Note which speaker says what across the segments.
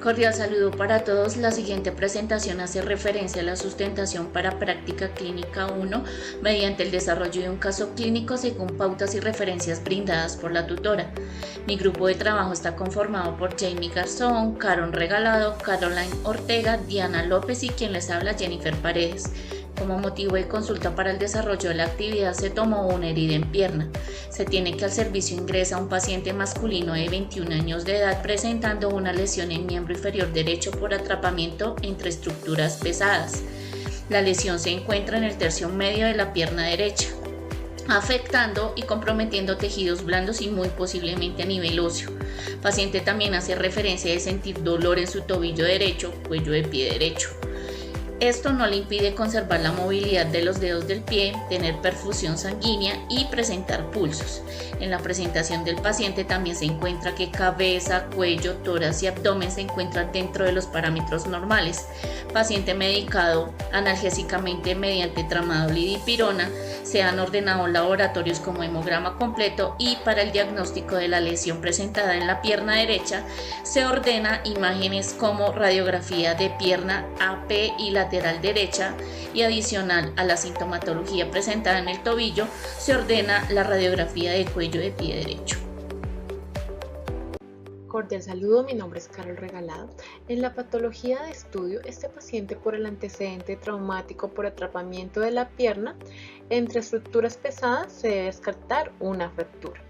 Speaker 1: Cordial saludo para todos. La siguiente presentación hace referencia a la sustentación para práctica clínica 1 mediante el desarrollo de un caso clínico según pautas y referencias brindadas por la tutora. Mi grupo de trabajo está conformado por Jamie Garzón, Caron Regalado, Caroline Ortega, Diana López y quien les habla, Jennifer Paredes. Como motivo de consulta para el desarrollo de la actividad se tomó una herida en pierna. Se tiene que al servicio ingresa un paciente masculino de 21 años de edad presentando una lesión en miembro inferior derecho por atrapamiento entre estructuras pesadas. La lesión se encuentra en el tercio medio de la pierna derecha, afectando y comprometiendo tejidos blandos y muy posiblemente a nivel óseo. El paciente también hace referencia de sentir dolor en su tobillo derecho, cuello de pie derecho. Esto no le impide conservar la movilidad de los dedos del pie, tener perfusión sanguínea y presentar pulsos. En la presentación del paciente también se encuentra que cabeza, cuello, tórax y abdomen se encuentran dentro de los parámetros normales. Paciente medicado analgésicamente mediante tramadol y dipirona. Se han ordenado laboratorios como hemograma completo y para el diagnóstico de la lesión presentada en la pierna derecha se ordena imágenes como radiografía de pierna AP y lateral derecha y adicional a la sintomatología presentada en el tobillo se ordena la radiografía de cuello de pie derecho.
Speaker 2: Cordial saludo, mi nombre es Carol Regalado. En la patología de estudio, este paciente por el antecedente traumático por atrapamiento de la pierna entre estructuras pesadas se debe descartar una fractura.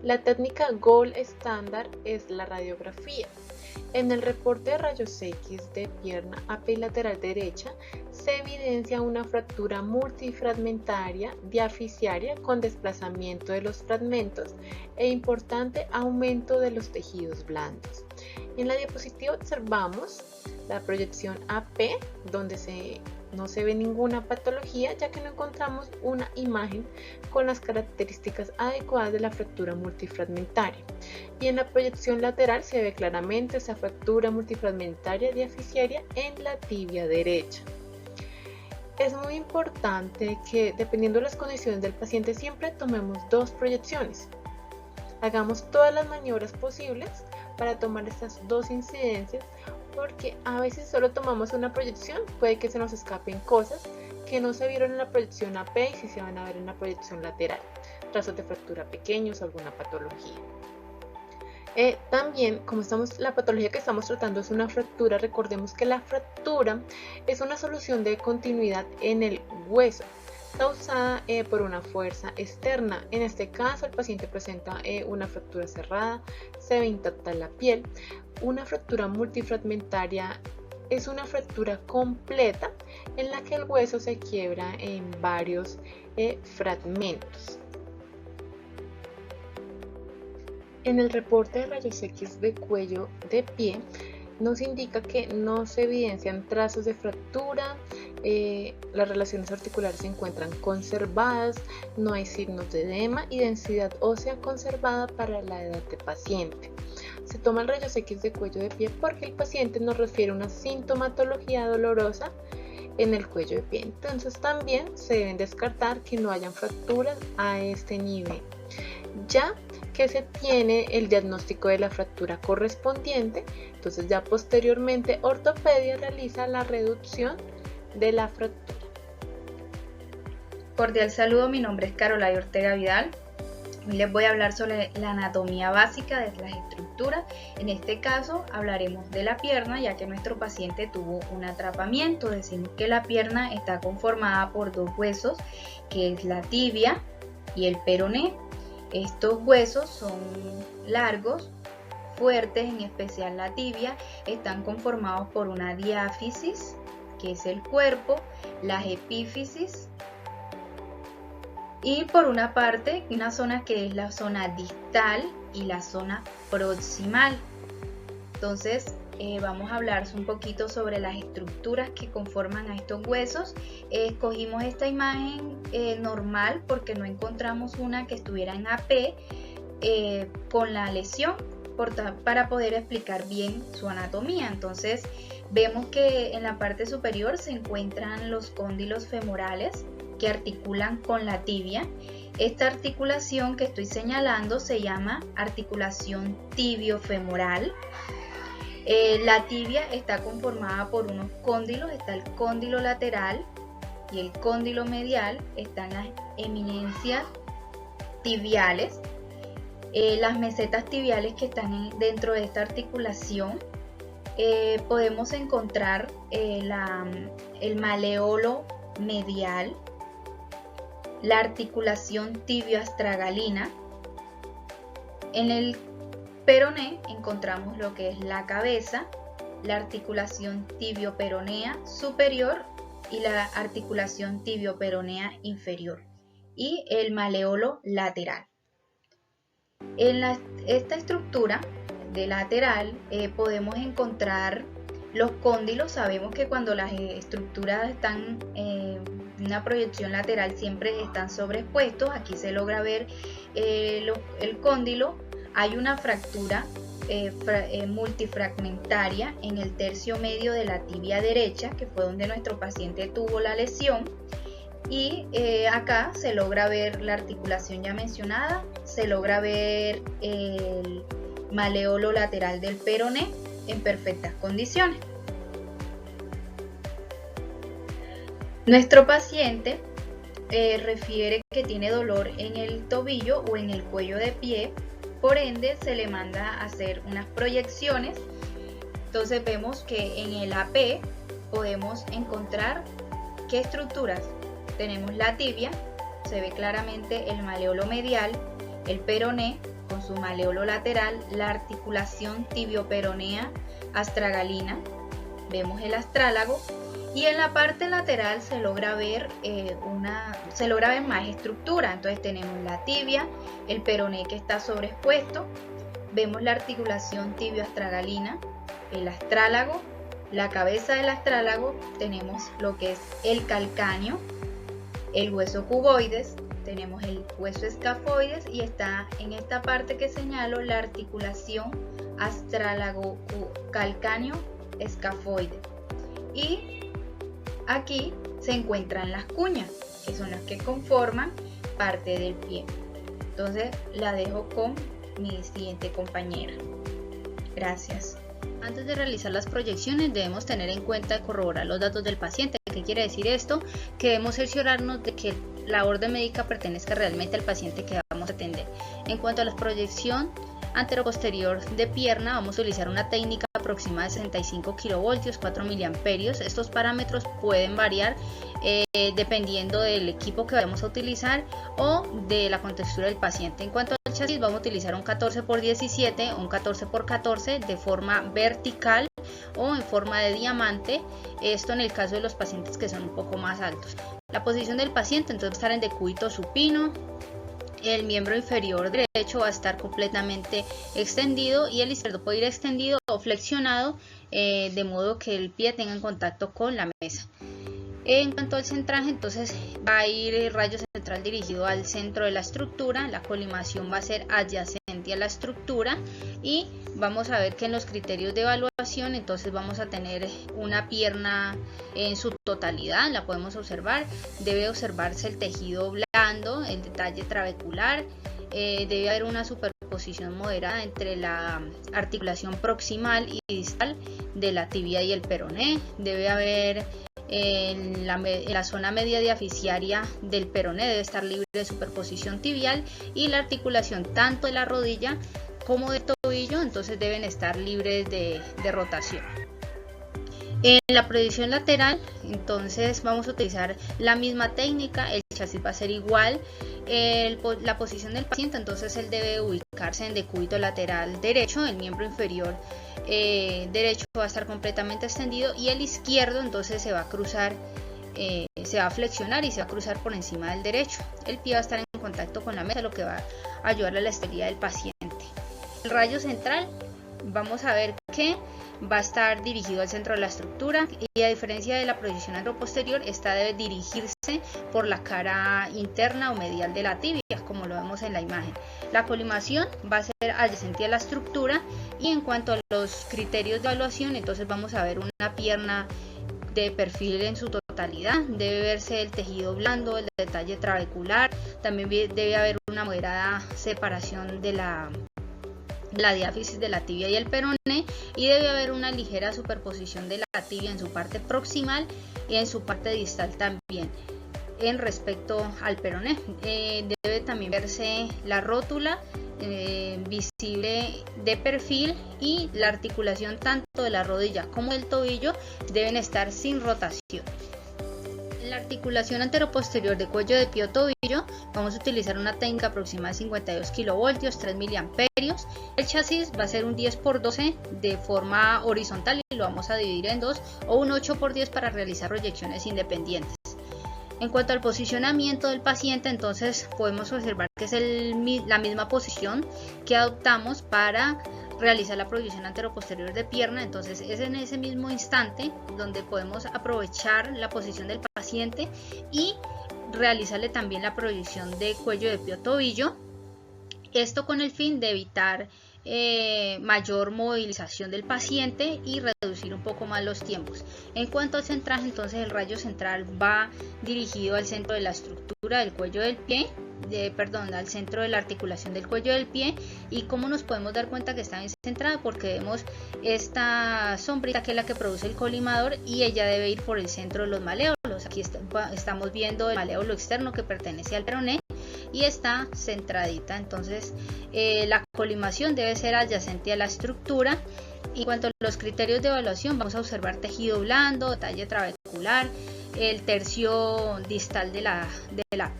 Speaker 2: La técnica gold estándar es la radiografía. En el reporte de rayos X de pierna AP y lateral derecha se evidencia una fractura multifragmentaria diaficiaria con desplazamiento de los fragmentos e importante aumento de los tejidos blandos. En la diapositiva observamos la proyección AP donde no se ve ninguna patología ya que no encontramos una imagen con las características adecuadas de la fractura multifragmentaria. Y en la proyección lateral se ve claramente esa fractura multifragmentaria diaficiaria en la tibia derecha. Es muy importante que dependiendo de las condiciones del paciente siempre tomemos dos proyecciones. Hagamos todas las maniobras posibles para tomar estas dos incidencias porque a veces solo tomamos una proyección, puede que se nos escapen cosas que no se vieron en la proyección AP y sí se van a ver en la proyección lateral, trazos de fractura pequeños o alguna patología. También, como la patología que estamos tratando es una fractura, recordemos que la fractura es una solución de continuidad en el hueso causada por una fuerza externa. En este caso el paciente presenta una fractura cerrada, se ve intacta la piel. Una fractura multifragmentaria es una fractura completa en la que el hueso se quiebra en varios fragmentos. En el reporte de rayos X de cuello de pie nos indica que no se evidencian trazos de fractura, las relaciones articulares se encuentran conservadas, no hay signos de edema y densidad ósea conservada para la edad del paciente. Se toma el rayos X de cuello de pie porque el paciente nos refiere a una sintomatología dolorosa en el cuello de pie. Entonces también se deben descartar que no hayan fracturas a este nivel. Ya que se tiene el diagnóstico de la fractura correspondiente, entonces ya posteriormente ortopedia realiza la reducción de la fractura.
Speaker 3: Cordial saludo, mi nombre es Caroline Ortega Vidal. Hoy les voy a hablar sobre la anatomía básica de las estructuras. En este caso hablaremos de la pierna, ya que nuestro paciente tuvo un atrapamiento. Decimos que la pierna está conformada por dos huesos, que es la tibia y el peroné. Estos huesos son largos, fuertes, en especial la tibia, están conformados por una diáfisis, que es el cuerpo, las epífisis y por una parte, una zona que es la zona distal y la zona proximal. Entonces, vamos a hablar un poquito sobre las estructuras que conforman a estos huesos. Escogimos esta imagen normal porque no encontramos una que estuviera en AP con la lesión para poder explicar bien su anatomía. Entonces vemos que en la parte superior se encuentran los cóndilos femorales que articulan con la tibia. Esta articulación que estoy señalando se llama articulación tibiofemoral. La tibia está conformada por unos cóndilos, está el cóndilo lateral y el cóndilo medial, están las eminencias tibiales, las mesetas tibiales que están dentro de esta articulación. Podemos encontrar el maleolo medial, la articulación tibio-astragalina. En el peroné encontramos lo que es la cabeza, la articulación tibio-peronea superior y la articulación tibio-peronea inferior y el maleolo lateral. En esta estructura de lateral podemos encontrar los cóndilos. Sabemos que cuando las estructuras están en una proyección lateral siempre están sobreexpuestos. Aquí se logra ver el cóndilo. Hay una fractura multifragmentaria en el tercio medio de la tibia derecha, que fue donde nuestro paciente tuvo la lesión. Y acá se logra ver la articulación ya mencionada, se logra ver el maleolo lateral del peroné en perfectas condiciones. Nuestro paciente refiere que tiene dolor en el tobillo o en el cuello de pie, por ende se le manda a hacer unas proyecciones. Entonces vemos que en el AP podemos encontrar qué estructuras. Tenemos la tibia, se ve claramente el maleolo medial, el peroné con su maleolo lateral, la articulación tibio-peronea astragalina, vemos el astrálago y en la parte lateral se logra ver más estructura. Entonces tenemos la tibia, el peroné que está sobreexpuesto, vemos la articulación tibio-astragalina, el astrálago, la cabeza del astrálago, tenemos lo que es el calcáneo, el hueso cuboides, tenemos el hueso escafoides y está en esta parte que señalo la articulación astrálago calcáneo escafoide. Y aquí se encuentran las cuñas, que son las que conforman parte del pie. Entonces la dejo con mi siguiente compañera. Gracias.
Speaker 1: Antes de realizar las proyecciones debemos tener en cuenta corroborar los datos del paciente. ¿Qué quiere decir esto? Que debemos cerciorarnos de que la orden médica pertenezca realmente al paciente que vamos a atender. En cuanto a la proyección anteroposterior de pierna, vamos a utilizar una técnica aproximada de 65 kV, 4 miliamperios. Estos parámetros pueden variar dependiendo del equipo que vayamos a utilizar o de la contextura del paciente. En cuanto al chasis, vamos a utilizar un 14x17 o un 14x14 de forma vertical o en forma de diamante, esto en el caso de los pacientes que son un poco más altos. La posición del paciente entonces va a estar en decúbito supino, el miembro inferior derecho va a estar completamente extendido y el izquierdo puede ir extendido o flexionado de modo que el pie tenga en contacto con la mesa. En cuanto al centraje, entonces va a ir el rayo central dirigido al centro de la estructura, la colimación va a ser adyacente a la estructura y vamos a ver que en los criterios de evaluación entonces vamos a tener una pierna en su totalidad, la podemos observar, debe observarse el tejido blando, el detalle trabecular, debe haber una superposición moderada entre la articulación proximal y distal de la tibia y el peroné, debe haber en la zona media diaficiaria del peroné debe estar libre de superposición tibial y la articulación tanto de la rodilla como del tobillo entonces deben estar libres de rotación. En la proyección lateral entonces vamos a utilizar la misma técnica, el chasis va a ser igual, la posición del paciente entonces él debe ubicarse en decúbito lateral derecho, el miembro inferior derecho va a estar completamente extendido y el izquierdo entonces se va a cruzar, se va a flexionar y se va a cruzar por encima del derecho. El pie va a estar en contacto con la mesa, lo que va a ayudar a la estabilidad del paciente. El rayo central vamos a ver que va a estar dirigido al centro de la estructura y a diferencia de la proyección anteroposterior, esta debe dirigirse por la cara interna o medial de la tibia, como lo vemos en la imagen. La colimación va a ser adyacente a la estructura y en cuanto a los criterios de evaluación, entonces vamos a ver una pierna de perfil en su totalidad, debe verse el tejido blando, el detalle trabecular, también debe haber una moderada separación de
Speaker 3: la diáfisis de la tibia y el peroné, y debe haber una ligera superposición de la tibia en su parte proximal y en su parte distal también en respecto al peroné. Debe también verse la rótula visible de perfil, y la articulación tanto de la rodilla como del tobillo deben estar sin rotación. La articulación anteroposterior de cuello de pie o tobillo, vamos a utilizar una técnica aproximada de 52 kV, 3 miliamperios. El chasis va a ser un 10×12 de forma horizontal y lo vamos a dividir en dos, o un 8×10 para realizar proyecciones independientes. En cuanto al posicionamiento del paciente, entonces podemos observar que es la misma posición que adoptamos para realizar la proyección anteroposterior de pierna. Entonces es en ese mismo instante donde podemos aprovechar la posición del paciente y realizarle también la proyección de cuello de pie o tobillo. Esto con el fin de evitar mayor movilización del paciente y reducir un poco más los tiempos. En cuanto al centraje, entonces el rayo central va dirigido al centro de la estructura del cuello del pie, al centro de la articulación del cuello del pie. Y cómo nos podemos dar cuenta que está bien centrada, porque vemos esta sombrita que es la que produce el colimador, y ella debe ir por el centro de los maléolos. Aquí estamos viendo el maléolo externo que pertenece al peroné y está centradita. Entonces la colimación debe ser adyacente a la estructura. En cuanto a los criterios de evaluación, vamos a observar tejido blando, talle trabecular, el tercio distal de la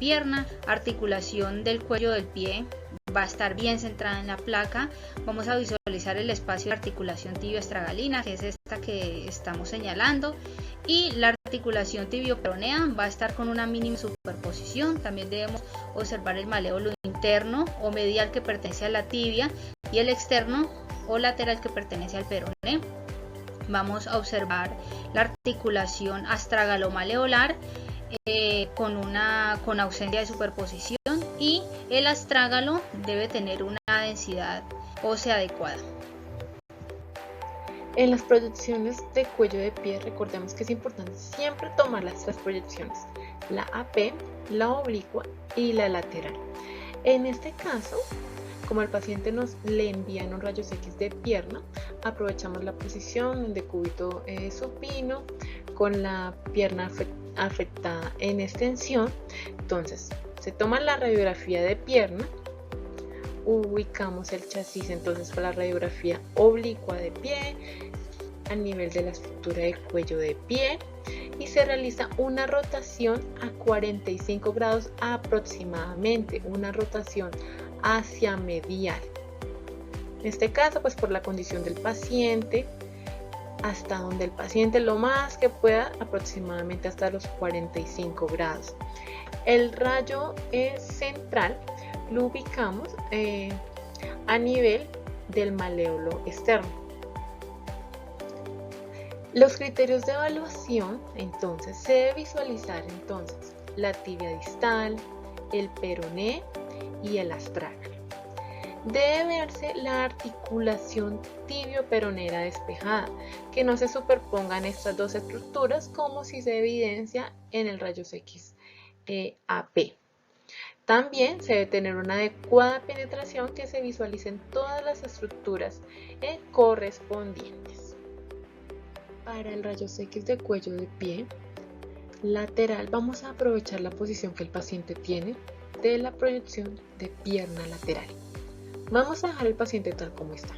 Speaker 3: pierna, articulación del cuello del pie va a estar bien centrada en la placa. Vamos a visualizar el espacio de articulación tibio-estragalina, que es esta que estamos señalando, y la articulación tibio-peronea va a estar con una mínima superposición. También debemos observar el maléolo interno o medial que pertenece a la tibia y el externo o lateral que pertenece al peroné. Vamos a observar la articulación astragalo-maleolar con ausencia de superposición, y el astrágalo debe tener una densidad ósea adecuada.
Speaker 2: En las proyecciones de cuello de pie, recordemos que es importante siempre tomar las tres proyecciones, la AP, la oblicua y la lateral. En este caso, como el paciente nos le envía en un rayos X de pierna, aprovechamos la posición de cúbito supino con la pierna afectada en extensión. Entonces, se toma la radiografía de pierna, ubicamos el chasis entonces para la radiografía oblicua de pie a nivel de la estructura del cuello de pie, y se realiza una rotación a 45 grados aproximadamente, una rotación hacia medial. En este caso, pues por la condición del paciente, hasta donde el paciente lo más que pueda, aproximadamente hasta los 45 grados. El rayo central lo ubicamos a nivel del maléolo externo. Los criterios de evaluación, entonces, se debe visualizar entonces la tibia distal, el peroné y el astrágalo. Debe verse la articulación tibio-peronera despejada, que no se superpongan estas dos estructuras como si se evidencia en el rayos X AP. También se debe tener una adecuada penetración, que se visualicen todas las estructuras correspondientes. Para el rayos X de cuello de pie lateral, vamos a aprovechar la posición que el paciente tiene de la proyección de pierna lateral. Vamos a dejar el paciente tal como está.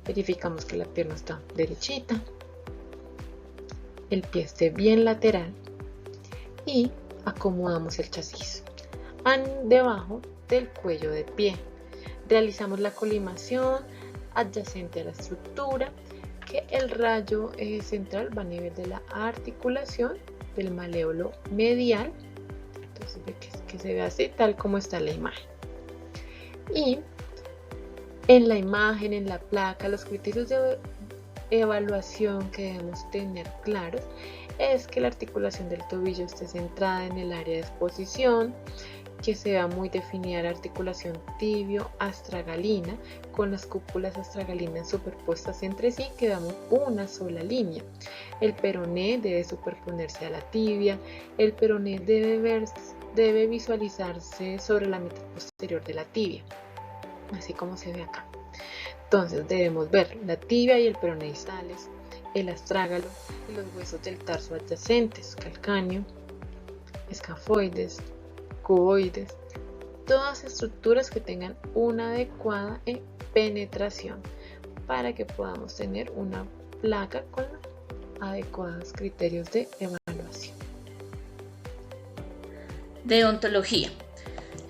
Speaker 2: Verificamos que la pierna está derechita, el pie esté bien lateral, y acomodamos el chasis debajo del cuello de pie. Realizamos la colimación adyacente a la estructura, que el rayo central va a nivel de la articulación del maléolo medial. Entonces que se ve así tal como está la imagen. Y en la imagen, en la placa, los criterios de evaluación que debemos tener claros es que la articulación del tobillo esté centrada en el área de exposición, que se vea muy definida la articulación tibio-astragalina con las cúpulas astragalinas superpuestas entre sí, que damos una sola línea. El peroné debe superponerse a la tibia, el peroné debe visualizarse sobre la mitad posterior de la tibia, así como se ve acá. Entonces debemos ver la tibia y el peroné distales, el astrágalo y los huesos del tarso adyacentes, calcáneo, escafoides, cuboides, todas estructuras que tengan una adecuada penetración para que podamos tener una placa con adecuados criterios de evaluación.
Speaker 1: Deontología.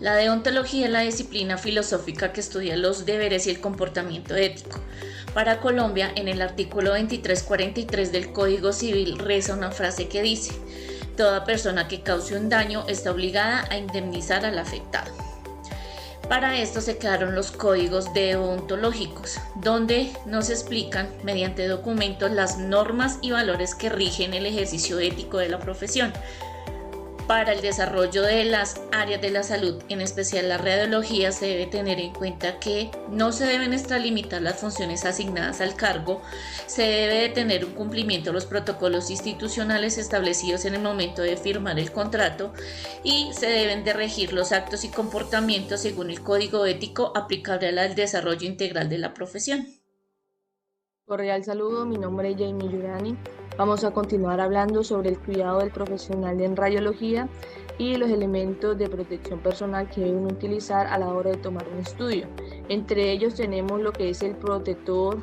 Speaker 1: La deontología es la disciplina filosófica que estudia los deberes y el comportamiento ético. Para Colombia, en el artículo 2343 del Código Civil reza una frase que dice: toda persona que cause un daño está obligada a indemnizar al afectado. Para esto se crearon los códigos deontológicos, donde nos explican mediante documentos las normas y valores que rigen el ejercicio ético de la profesión. Para el desarrollo de las áreas de la salud, en especial la radiología, se debe tener en cuenta que no se deben extralimitar las funciones asignadas al cargo, se debe de tener un cumplimiento de los protocolos institucionales establecidos en el momento de firmar el contrato y se deben de regir los actos y comportamientos según el código ético aplicable al desarrollo integral de la profesión.
Speaker 4: Cordial saludo, mi nombre es Jamie Yurani. Vamos a continuar hablando sobre el cuidado del profesional en radiología y los elementos de protección personal que deben utilizar a la hora de tomar un estudio. Entre ellos tenemos lo que es el protector,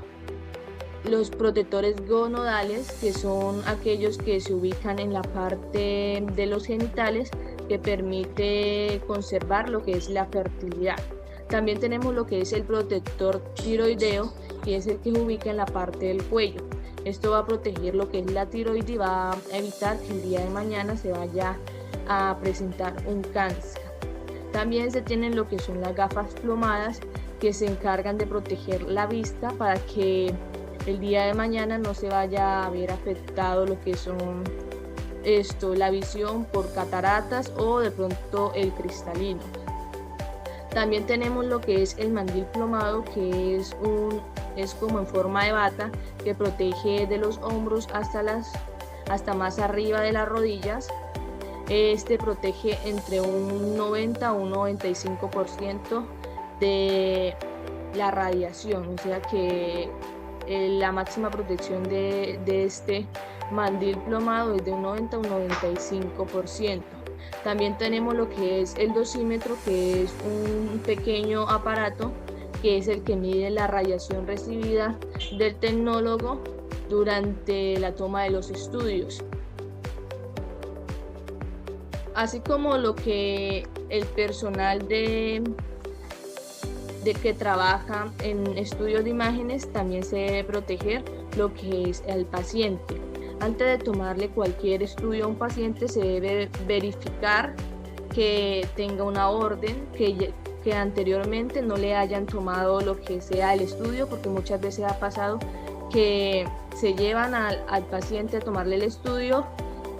Speaker 4: los protectores gonodales, que son aquellos que se ubican en la parte de los genitales, que permite conservar lo que es la fertilidad. También tenemos lo que es el protector tiroideo, que es el que se ubica en la parte del cuello. Esto va a proteger lo que es la tiroides y va a evitar que el día de mañana se vaya a presentar un cáncer. También se tienen lo que son las gafas plomadas, que se encargan de proteger la vista para que el día de mañana no se vaya a ver afectado lo que son la visión por cataratas o de pronto el cristalino. También tenemos lo que es el mandil plomado, que es como en forma de bata, que protege de los hombros hasta más arriba de las rodillas. Este protege entre un 90 a un 95% de la radiación, o sea que la máxima protección de este mandil plomado es de un 90 a un 95%. También tenemos lo que es el dosímetro, que es un pequeño aparato que es el que mide la radiación recibida del tecnólogo durante la toma de los estudios. Así como lo que el personal que trabaja en estudios de imágenes, también se debe proteger lo que es el paciente. Antes de tomarle cualquier estudio a un paciente se debe verificar que tenga una orden, que anteriormente no le hayan tomado lo que sea el estudio, porque muchas veces ha pasado que se llevan al paciente a tomarle el estudio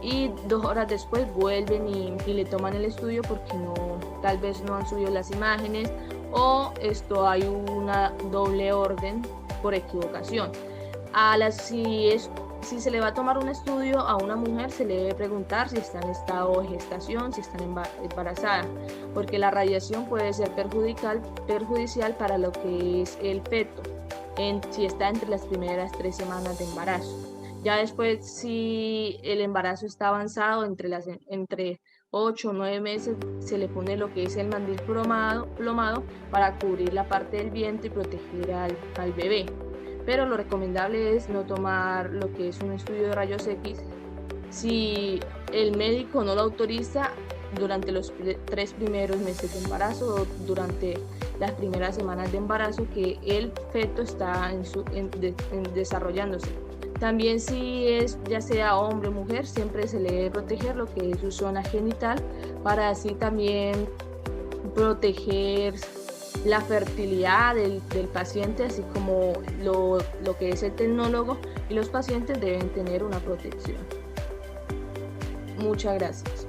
Speaker 4: y 2 horas después vuelven y le toman el estudio porque tal vez no han subido las imágenes o hay una doble orden por equivocación. Si se le va a tomar un estudio a una mujer, se le debe preguntar si está en estado de gestación, si está embarazada, porque la radiación puede ser perjudicial para lo que es el feto, si está entre las primeras 3 semanas de embarazo. Ya después, si el embarazo está avanzado, entre 8 o 9 meses, se le pone lo que es el mandil plomado para cubrir la parte del vientre y proteger al bebé. Pero lo recomendable es no tomar lo que es un estudio de rayos X si el médico no lo autoriza durante los 3 primeros meses de embarazo o durante las primeras semanas de embarazo que el feto está desarrollándose. También si es ya sea hombre o mujer, siempre se le debe proteger lo que es su zona genital para así también proteger la fertilidad del paciente, así como lo que es el tecnólogo, y los pacientes deben tener una protección. Muchas gracias.